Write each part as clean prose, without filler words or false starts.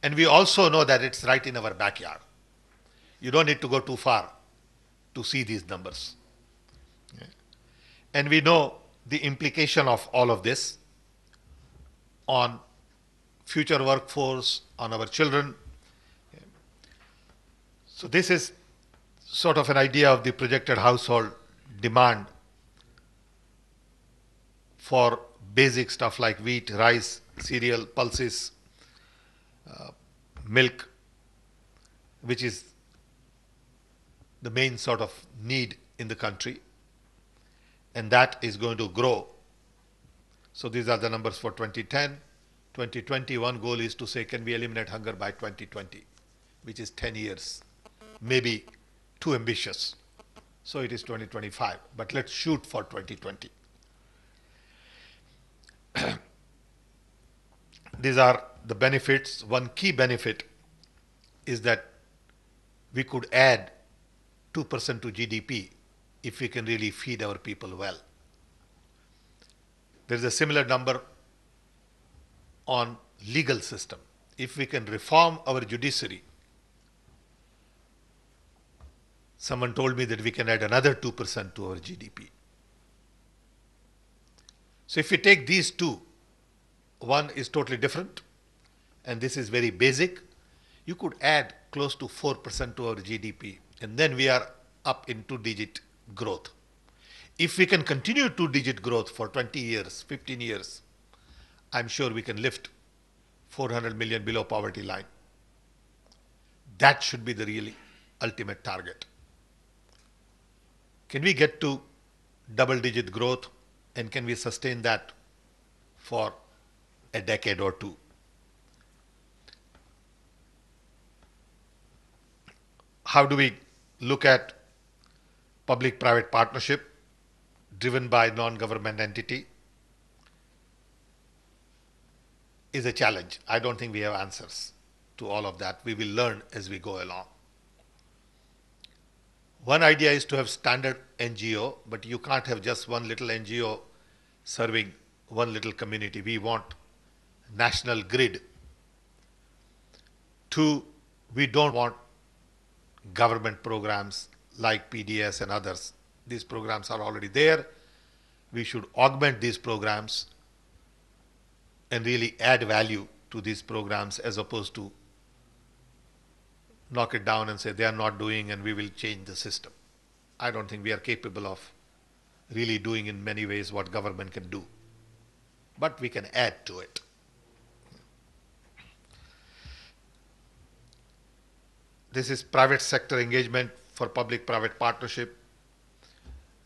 And we also know that it's right in our backyard. You don't need to go too far to see these numbers. And we know the implication of all of this on future workforce, on our children. So this is sort of an idea of the projected household demand for basic stuff like wheat, rice, cereal, pulses, milk, which is the main sort of need in the country, and that is going to grow. So these are the numbers for 2010. 2021 goal is to say, can we eliminate hunger by 2020, which is 10 years. Maybe too ambitious. So it is 2025, but let's shoot for 2020. These are the benefits. One key benefit is that we could add 2% to GDP if we can really feed our people well. There is a similar number on legal system. If we can reform our judiciary, someone told me that we can add another 2% to our GDP. So if we take these two, one is totally different and this is very basic, you could add close to 4% to our GDP, and then we are up in two-digit growth. If we can continue two-digit growth for 20 years, 15 years, I'm sure we can lift 400 million below poverty line. That should be the really ultimate target. Can we get to double-digit growth, and can we sustain that for a decade or two? How do we look at public-private partnership driven by non-government entity? Is a challenge. I don't think we have answers to all of that. We will learn as we go along. One idea is to have standard NGO, but you can't have just one little NGO serving one little community. We want national grid. Two, we don't want government programs like PDS and others. These programs are already there. We should augment these programs and really add value to these programs as opposed to knock it down and say they are not doing and we will change the system. I don't think we are capable of really doing in many ways what government can do, but we can add to it. This is private sector engagement for public-private partnership.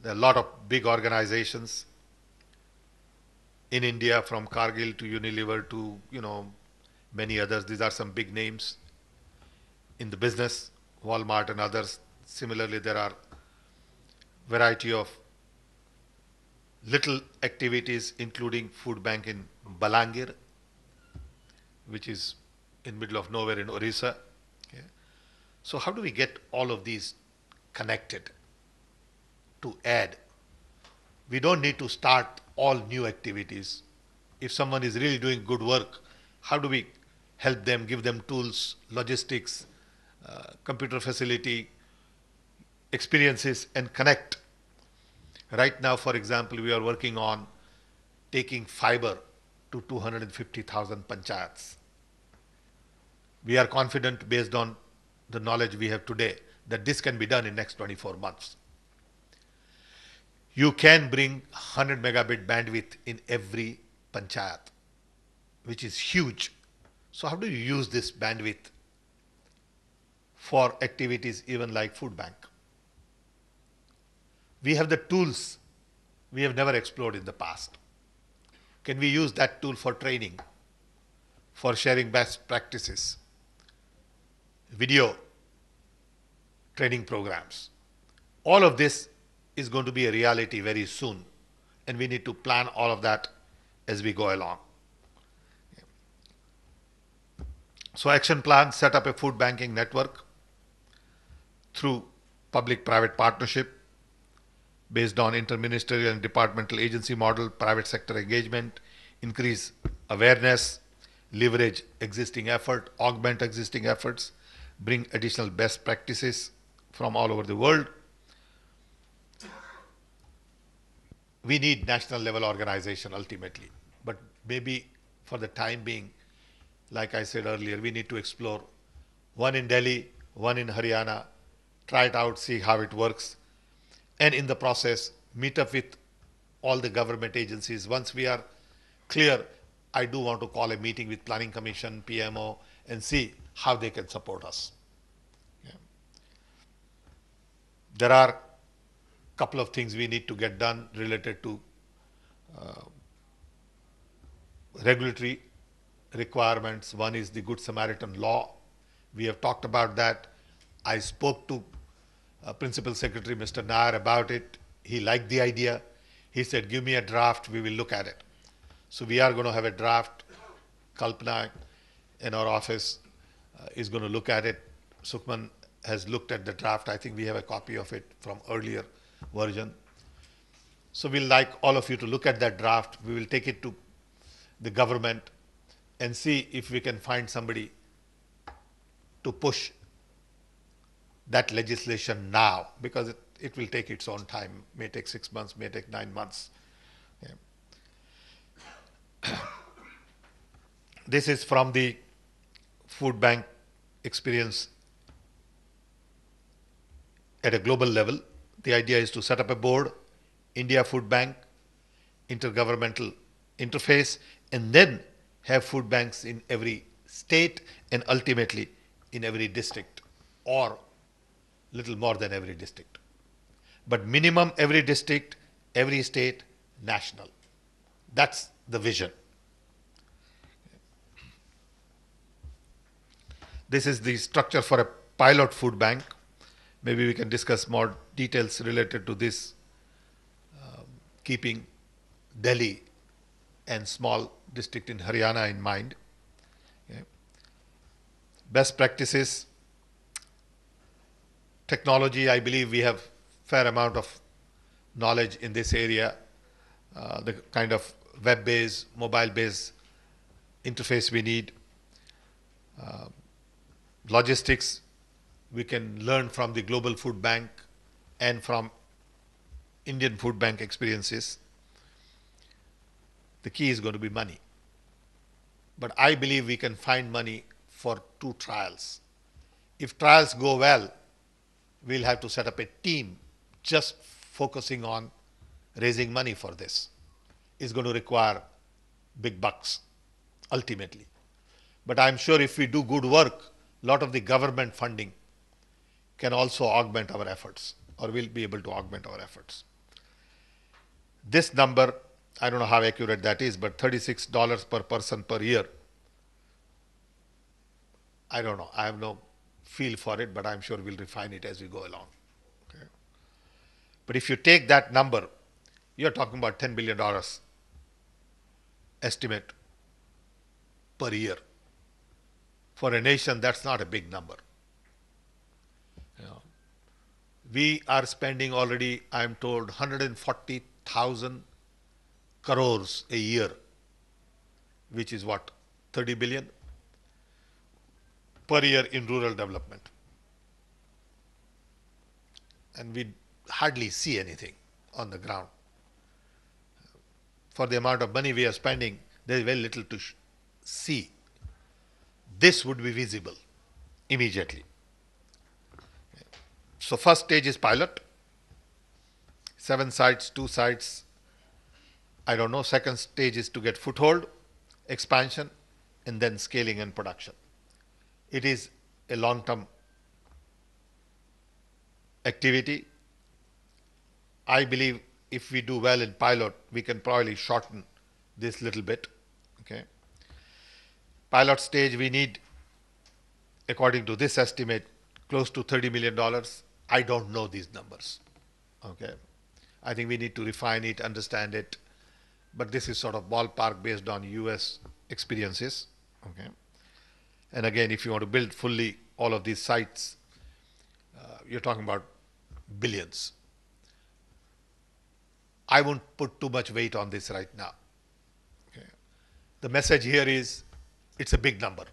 There are a lot of big organizations in India, from Cargill to Unilever to many others. These are some big names in the business, Walmart and others. Similarly, there are variety of little activities, including food bank in Balangir, which is in middle of nowhere in Orissa. Okay. So how do we get all of these connected to add? We don't need to start all new activities. If someone is really doing good work, how do we help them, give them tools, logistics, computer facility, experiences, and connect? Right now, for example, we are working on taking fiber to 250,000 panchayats. We are confident, based on the knowledge we have today, that this can be done in next 24 months. You can bring 100 megabit bandwidth in every panchayat, which is huge. So how do you use this bandwidth for activities even like food bank? We have the tools we have never explored in the past. Can we use that tool for training, for sharing best practices, video training programs? All of this is going to be a reality very soon, and we need to plan all of that as we go along. So action plan: set up a food banking network through public-private partnership based on interministerial and departmental agency model, private sector engagement, increase awareness, leverage existing effort, augment existing efforts, bring additional best practices from all over the world. We need national level organization ultimately, but maybe for the time being, like I said earlier, we need to explore one in Delhi, one in Haryana, try it out, see how it works, and in the process, meet up with all the government agencies. Once we are clear, I do want to call a meeting with Planning Commission, PMO, and see how they can support us. Yeah. There are a couple of things we need to get done related to regulatory requirements. One is the Good Samaritan law. We have talked about that. I spoke to Principal Secretary Mr. Nair about it. He liked the idea. He said, give me a draft, we will look at it. So we are going to have a draft. Kalpana in our office is going to look at it. Sukhman has looked at the draft. I think we have a copy of it from earlier version. So we'll like all of you to look at that draft. We will take it to the government and see if we can find somebody to push that legislation now, because it will take its own time. May take 6 months, may take 9 months. Yeah. This is from the food bank experience at a global level. The idea is to set up a board, India Food Bank, intergovernmental interface, and then have food banks in every state and ultimately in every district, or little more than every district. But minimum every district, every state, national. That's the vision. This is the structure for a pilot food bank. Maybe we can discuss more details related to this, keeping Delhi and small district in Haryana in mind. Okay. Best practices. Technology, I believe we have fair amount of knowledge in this area. The kind of web-based, mobile-based interface we need. Logistics, we can learn from the Global Food Bank and from Indian Food Bank experiences. The key is going to be money. But I believe we can find money for 2 trials. If trials go well, we'll have to set up a team just focusing on raising money for this. It's going to require big bucks, ultimately. But I'm sure if we do good work, a lot of the government funding can also augment our efforts, or will be able to augment our efforts. This number, I don't know how accurate that is, but $36 per person per year. I don't know. I have no feel for it, but I'm sure we'll refine it as we go along. Okay. But if you take that number, you're talking about $10 billion estimate per year. For a nation, that's not a big number. You know, we are spending already, I'm told, 140,000 crores a year, which is what, 30 billion per year in rural development. And we hardly see anything on the ground. For the amount of money we are spending, there is very little to see. This would be visible immediately. So first stage is pilot. 7 sites, 2 sites, I don't know. Second stage is to get foothold, expansion, and then scaling and production. It is a long-term activity. I believe if we do well in pilot, we can probably shorten this little bit. Okay. Pilot stage, we need, according to this estimate, close to $30 million. I don't know these numbers. Okay. I think we need to refine it, understand it. But this is sort of ballpark based on US experiences. Okay. And again, if you want to build fully all of these sites, you're talking about billions. I won't put too much weight on this right now. Okay. The message here is, it's a big number.